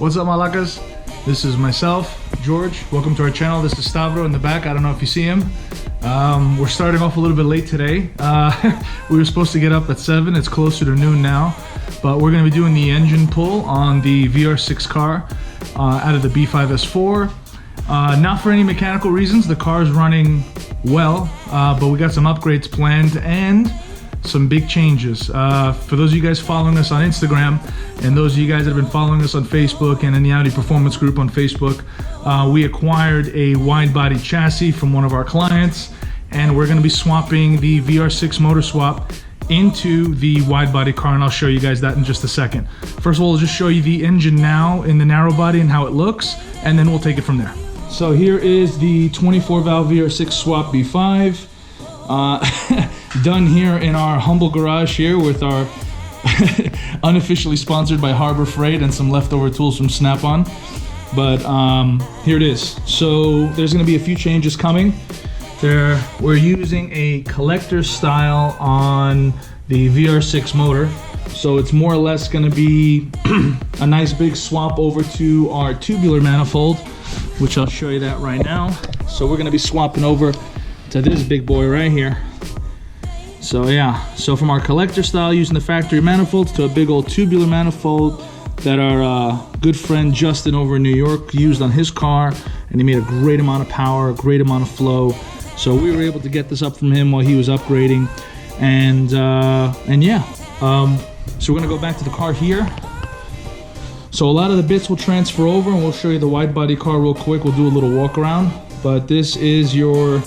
What's up, Malakas? This is myself, George. Welcome to our channel. This is Stavro in the back. I don't know if you see him. We're starting off a little bit late today. We were supposed to get up at 7. It's closer to noon now. But we're going to be doing the engine pull on the VR6 car out of the B5 S4. Not for any mechanical reasons. The car is running well, but we got some upgrades planned and some big changes. For those of you guys following us on Instagram and those of you guys that have been following us on Facebook and in the Audi Performance Group on Facebook, we acquired a wide body chassis from one of our clients, and we're going to be swapping the VR6 motor swap into the wide body car, and I'll show you guys that in just a second. First of all, I'll just show you the engine now in the narrow body and how it looks, and then we'll take it from there. So here is the 24 valve VR6 swap B5. Done here in our humble garage here with our unofficially sponsored by Harbor Freight and some leftover tools from Snap-on. But here it is. So there's going to be a few changes coming. We're using a collector style on the VR6 motor. So it's more or less going to be a nice big swap over to our tubular manifold, which I'll show you that right now. So we're going to be swapping over to this big boy right here. So yeah, so from our collector style using the factory manifolds to a big old tubular manifold that our good friend Justin over in New York used on his car, and he made a great amount of power, a great amount of flow. So we were able to get this up from him while he was upgrading, and yeah. So we're gonna go back to the car here. So a lot of the bits will transfer over, and we'll show you the wide body car real quick. We'll do a little walk around, but this is your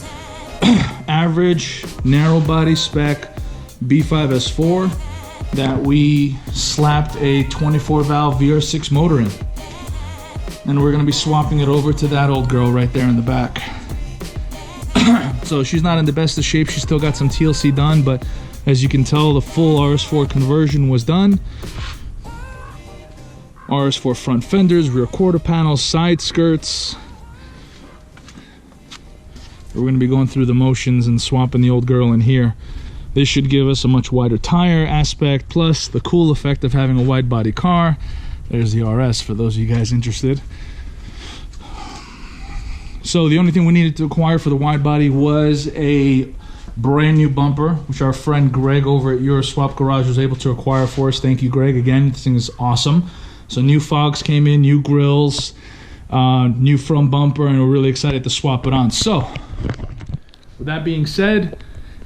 average narrow body spec B5 S4 that we slapped a 24 valve VR6 motor in, and we're going to be swapping it over to that old girl right there in the back. So she's not in the best of shape. She's still got some TLC done, but as you can tell, the full RS4 conversion was done. RS4 front fenders, rear quarter panels, side skirts. We're going to be going through the motions and swapping the old girl in here. This should give us a much wider tire aspect, plus the cool effect of having a wide body car. There's the RS for those of you guys interested. So the only thing we needed to acquire for the wide body was a brand new bumper, which our friend Greg over at Your Swap Garage was able to acquire for us. Thank you, Greg. Again, this thing is awesome. So new fogs came in, new grills, new front bumper, and we're really excited to swap it on. So with that being said,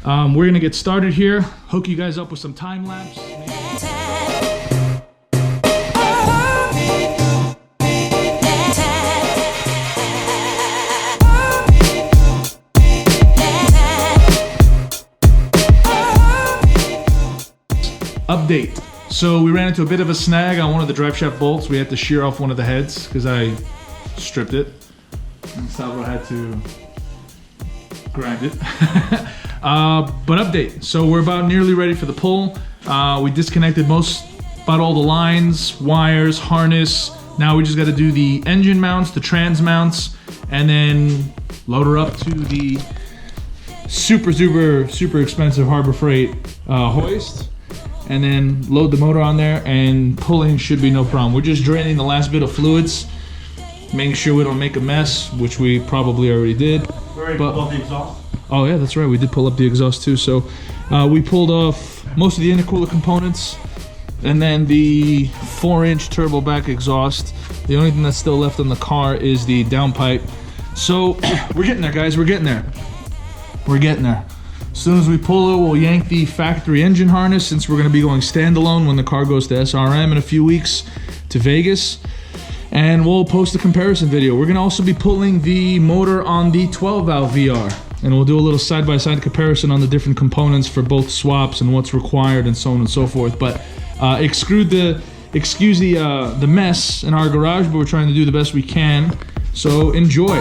we're gonna get started here, hook you guys up with some time lapse. Update. So we ran into a bit of a snag on one of the drive shaft bolts. We had to shear off one of the heads because I stripped it, and Salvo had to grind it. But update. So we're about nearly ready for the pull. We disconnected about all the lines, wires, harness. Now we just got to do the engine mounts, the trans mounts, and then load her up to the super expensive Harbor Freight hoist, and then load the motor on there, and pulling should be no problem. We're just draining the last bit of fluids, making sure we don't make a mess, which we probably already did. Pull up the exhaust. Oh yeah, that's right, we did pull up the exhaust too. So we pulled off most of the intercooler components, and then the 4-inch turbo back exhaust. The only thing that's still left on the car is the downpipe. So we're getting there, guys, we're getting there. We're getting there. As soon as we pull it, we'll yank the factory engine harness, since we're gonna be going standalone when the car goes to SRM in a few weeks to Vegas. And we'll post a comparison video. We're gonna also be pulling the motor on the 12 valve VR, and we'll do a little side-by-side comparison on the different components for both swaps and what's required and so on and so forth. But excuse the mess in our garage, but we're trying to do the best we can. So enjoy.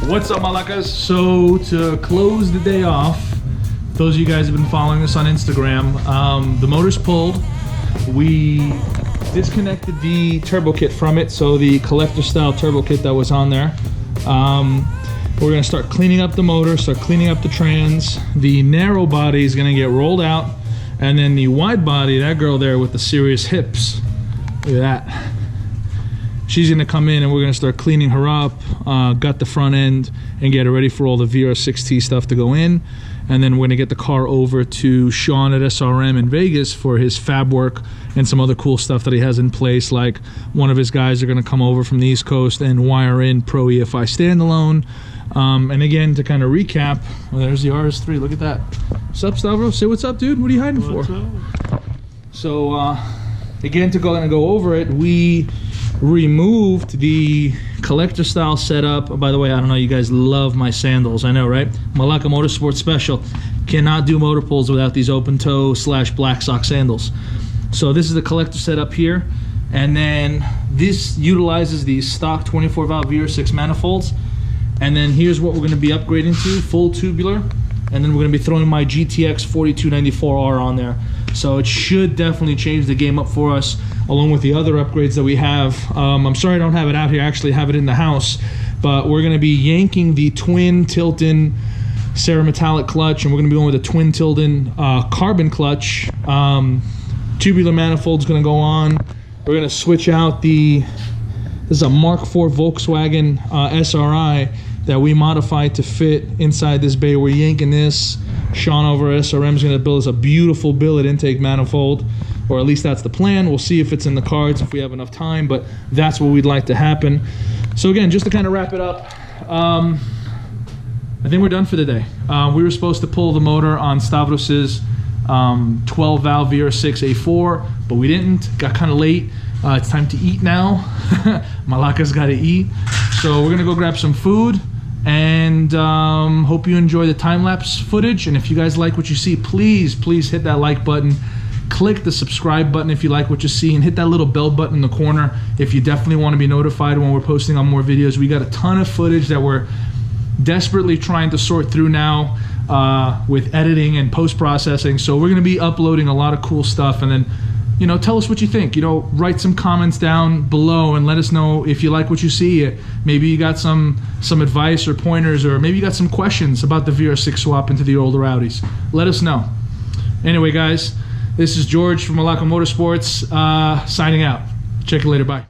What's up, Malakas? So to close the day off, those of you guys who have been following us on Instagram, the motor's pulled. We disconnected the turbo kit from it, so the collector style turbo kit that was on there. We're gonna start cleaning up the motor, start cleaning up the trans. The narrow body is gonna get rolled out, and then the wide body, that girl there with the serious hips, look at that. She's gonna come in and we're gonna start cleaning her up, gut the front end, and get it ready for all the VR6 stuff to go in. And then we're gonna get the car over to Sean at SRM in Vegas for his fab work and some other cool stuff that he has in place. Like one of his guys are gonna come over from the East Coast and wire in Pro EFI standalone. And again, to kind of recap, well, there's the RS3, look at that. What's up, Stavro? Say what's up, dude. What are you hiding for? So again, to go over it, we removed the collector style setup. By the way, I don't know, you guys love my sandals, I know, right? Malaka Motorsports Special. Cannot do motor pulls without these open toe / black sock sandals. So this is the collector setup here, and then this utilizes these stock 24 valve VR6 manifolds. And then here's what we're going to be upgrading to, full tubular, and then we're going to be throwing my GTX 4294R on there. So it should definitely change the game up for us, along with the other upgrades that we have. I'm sorry I don't have it out here, I actually have it in the house, but we're going to be yanking the twin Tilton cerametallic clutch, and we're going to be going with a twin Tilton carbon clutch. Tubular manifold's going to go on. We're going to switch out this is a Mark IV Volkswagen SRI that we modified to fit inside this bay. We're yanking this. Sean over at SRM is going to build us a beautiful billet intake manifold, or at least that's the plan. We'll see if it's in the cards, if we have enough time, but that's what we'd like to happen. So again, just to kind of wrap it up, I think we're done for the day. We were supposed to pull the motor on Stavros's 12 valve VR6 A4, but we didn't. Got kind of late. It's time to eat now. Malaka's got to eat. So we're gonna go grab some food, and hope you enjoy the time-lapse footage. And if you guys like what you see, please hit that like button. Click the subscribe button if you like what you see, and hit that little bell button in the corner if you definitely want to be notified when we're posting on more videos. We got a ton of footage that we're desperately trying to sort through now with editing and post-processing. So we're gonna be uploading a lot of cool stuff, and then, you know, tell us what you think. You know, write some comments down below and let us know if you like what you see. Maybe you got some advice or pointers, or maybe you got some questions about the VR6 swap into the older Audis. Let us know. Anyway, guys, this is George from Malaka Motorsports signing out. Check you later. Bye.